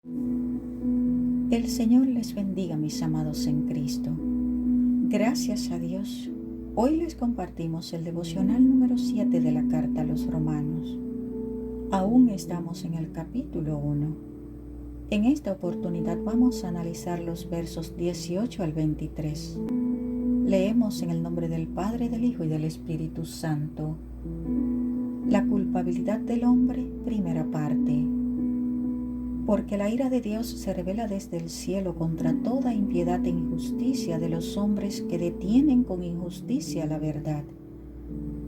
El Señor les bendiga, mis amados en Cristo. Gracias a Dios. Hoy les compartimos el devocional número 7 de la carta a los Romanos. Aún estamos en el capítulo 1. En esta oportunidad vamos a analizar los versos 18 al 23. Leemos en el nombre del Padre, del Hijo y del Espíritu Santo. La culpabilidad del hombre, primera parte. Porque la ira de Dios se revela desde el cielo contra toda impiedad e injusticia de los hombres que detienen con injusticia la verdad.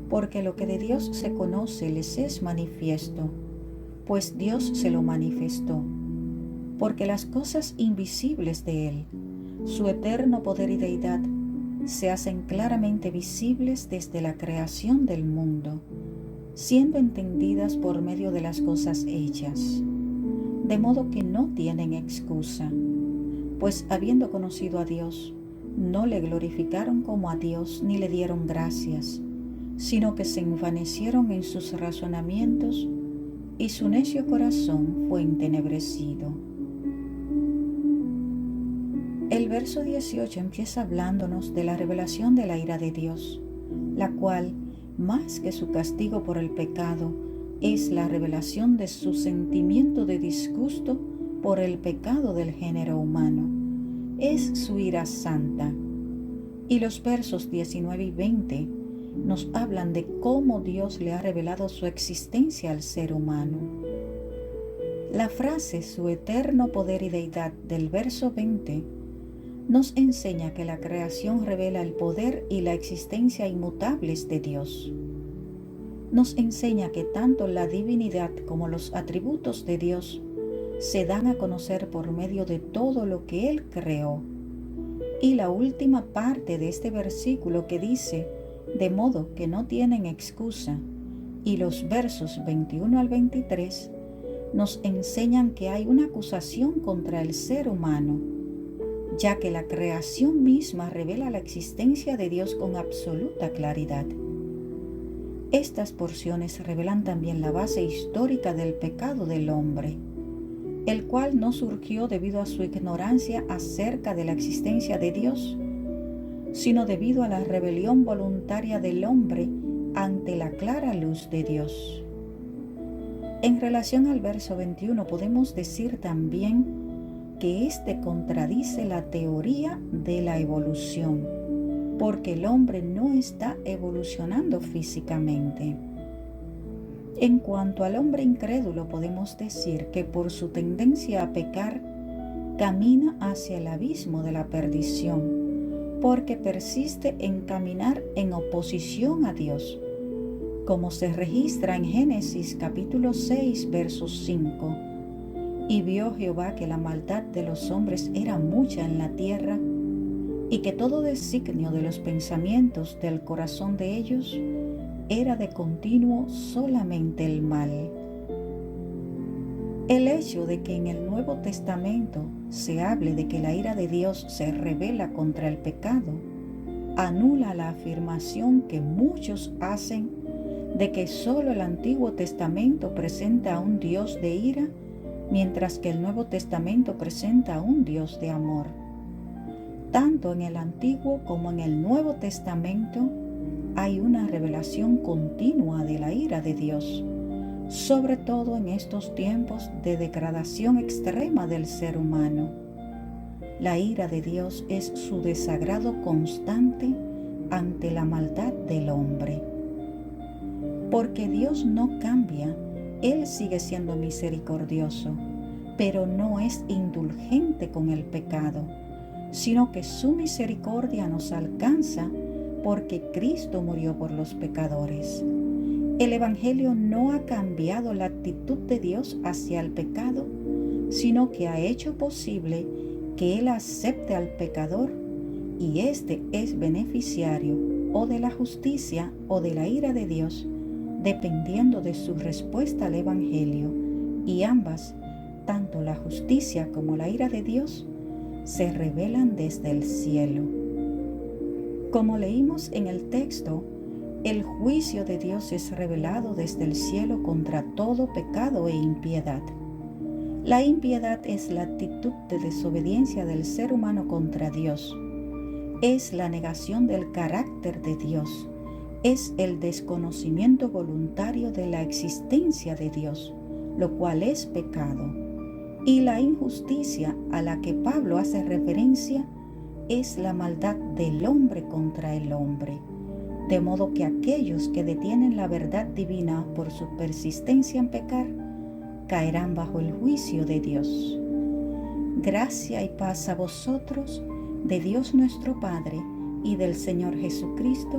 Porque lo que de Dios se conoce les es manifiesto, pues Dios se lo manifestó. Porque las cosas invisibles de Él, su eterno poder y deidad, se hacen claramente visibles desde la creación del mundo, siendo entendidas por medio de las cosas hechas. De modo que no tienen excusa, pues habiendo conocido a Dios, no le glorificaron como a Dios ni le dieron gracias, sino que se envanecieron en sus razonamientos y su necio corazón fue entenebrecido. El verso 18 empieza hablándonos de la revelación de la ira de Dios, la cual, más que su castigo por el pecado, es la revelación de su sentimiento de disgusto por el pecado del género humano. Es su ira santa. Y los versos 19 y 20 nos hablan de cómo Dios le ha revelado su existencia al ser humano. La frase su eterno poder y deidad del verso 20 nos enseña que la creación revela el poder y la existencia inmutables de Dios. Nos enseña que tanto la divinidad como los atributos de Dios se dan a conocer por medio de todo lo que Él creó. Y la última parte de este versículo que dice, de modo que no tienen excusa, y los versos 21 al 23, nos enseñan que hay una acusación contra el ser humano, ya que la creación misma revela la existencia de Dios con absoluta claridad. Estas porciones revelan también la base histórica del pecado del hombre, el cual no surgió debido a su ignorancia acerca de la existencia de Dios, sino debido a la rebelión voluntaria del hombre ante la clara luz de Dios. En relación al verso 21 podemos decir también que este contradice la teoría de la evolución, porque el hombre no está evolucionando físicamente. En cuanto al hombre incrédulo, podemos decir que por su tendencia a pecar, camina hacia el abismo de la perdición, porque persiste en caminar en oposición a Dios, como se registra en Génesis capítulo 6, verso 5. Y vio Jehová que la maldad de los hombres era mucha en la tierra, y que todo designio de los pensamientos del corazón de ellos era de continuo solamente el mal. El hecho de que en el Nuevo Testamento se hable de que la ira de Dios se revela contra el pecado, anula la afirmación que muchos hacen de que solo el Antiguo Testamento presenta a un Dios de ira, mientras que el Nuevo Testamento presenta a un Dios de amor. Tanto en el Antiguo como en el Nuevo Testamento hay una revelación continua de la ira de Dios, sobre todo en estos tiempos de degradación extrema del ser humano. La ira de Dios es su desagrado constante ante la maldad del hombre. Porque Dios no cambia, Él sigue siendo misericordioso, pero no es indulgente con el pecado, sino que su misericordia nos alcanza porque Cristo murió por los pecadores. El Evangelio no ha cambiado la actitud de Dios hacia el pecado, sino que ha hecho posible que Él acepte al pecador y éste es beneficiario o de la justicia o de la ira de Dios, dependiendo de su respuesta al Evangelio, y ambas, tanto la justicia como la ira de Dios, se revelan desde el cielo. Como leímos en el texto, el juicio de Dios es revelado desde el cielo contra todo pecado e impiedad. La impiedad es la actitud de desobediencia del ser humano contra Dios. Es la negación del carácter de Dios. Es el desconocimiento voluntario de la existencia de Dios, lo cual es pecado. Y la injusticia a la que Pablo hace referencia es la maldad del hombre contra el hombre, de modo que aquellos que detienen la verdad divina por su persistencia en pecar, caerán bajo el juicio de Dios. Gracia y paz a vosotros, de Dios nuestro Padre y del Señor Jesucristo.